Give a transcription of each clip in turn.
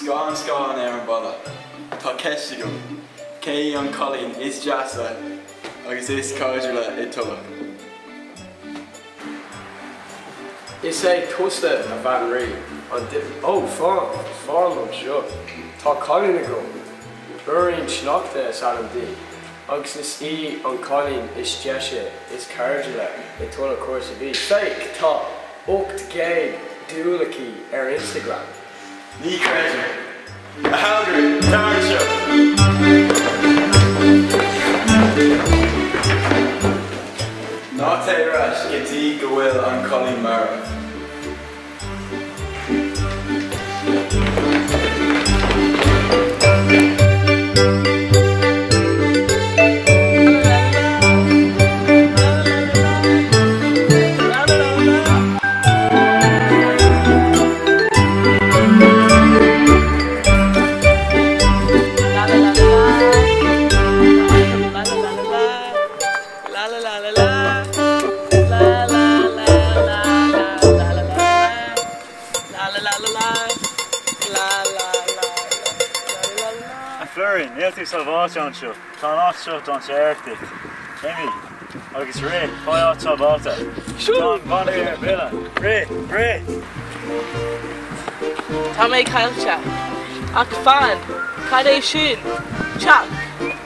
Scan ar balla. Tá ceiste go. Cé an Colleen is deasa agus is cáidirle I tulach. Is é tusta a bhean rí an dip. Ó, fálam seo. Tá Colleen ago. Buiríonn Sneachta is an dí. Agus is an Colleen is deise is cáidirle I tulach cuasa bhí. Feic tá 8 dúlaí ar Instagram. Ní creidir. A hangry, tar seo. Ná té rais go dtí go bhfuil an Colleen mara. Flurry, neeltú salváte an seo, tá áit seo don séirtí. Amy, agus ré, fá áit salváte. Tá bhaile ar bhile. Ré! Tá mé caiilte. Ach fan, cad é sin. Teach,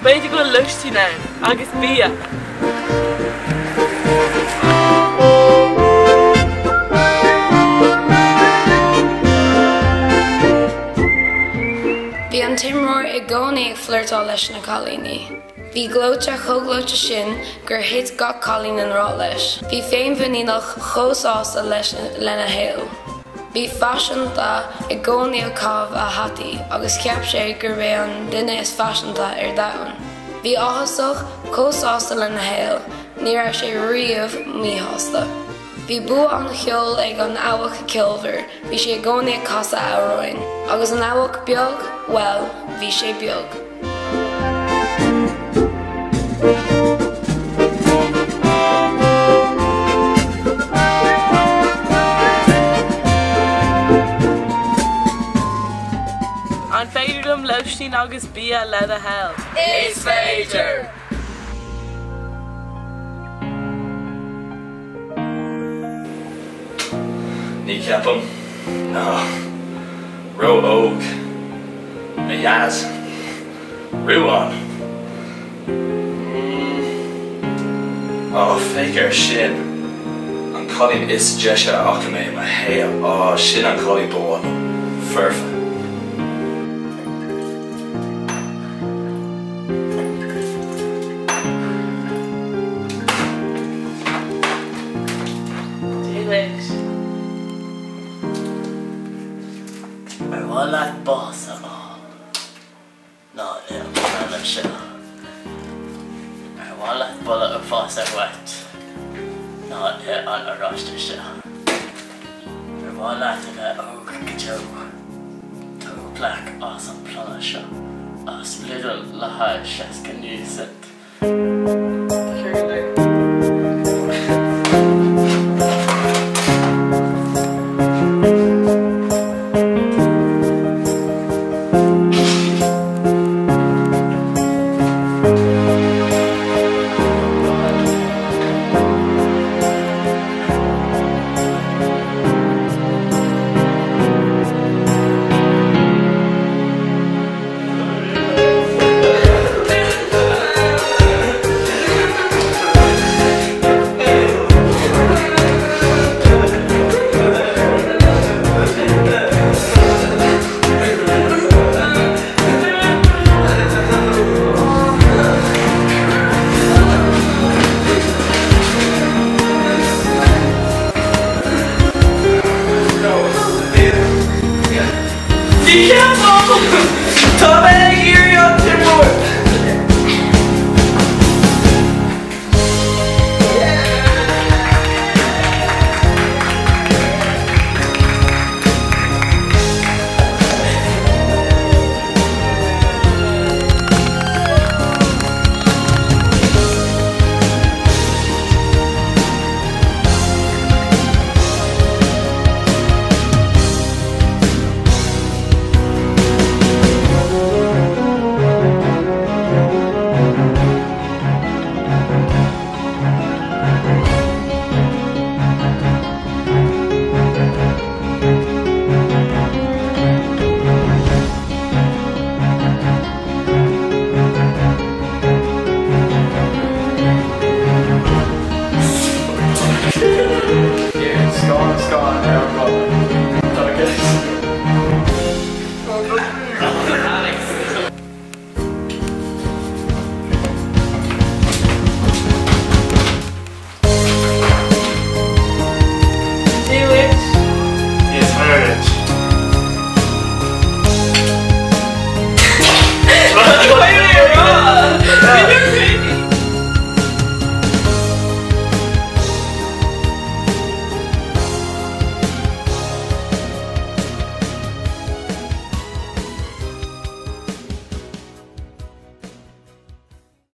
beidir go lustí ná, agus bia. Bhí an timreoir I gcónaí ag flirtá leis na Colleení. Bhí glóte choglóte sin gur hit gach Colleen an rá leis. Bhí féin bhuiníoch chósásta leis lena héal. Bhí fashionanta I gcónaí ó cabh a hataí agus ceap sé gur bhé an duine is fashionanta ar domhan. Bhí áthasach cósásta lena héal, ní raibh sé riamh míthásta. Bhí bu an cheol ag an ábhach cilmhir, bhí sé gcónaí casa áróin, agus an ábhach beag, well, bhí sé beag. An féidir dom leistín agus bia le a hell. Is féidir! Ní ceapam, no. Ro óg, a jazz, ruúán. Féic sin, an Colleen is deise ach mé ma héal, sin an Colleen bóin, furfa. I like boss at all. No, yeah, I'm not sure. I want like bullet of boss at wet. Not here on a roster show. I want like to get oak joe. Two black awesome plana show. A split of la high chest can use it.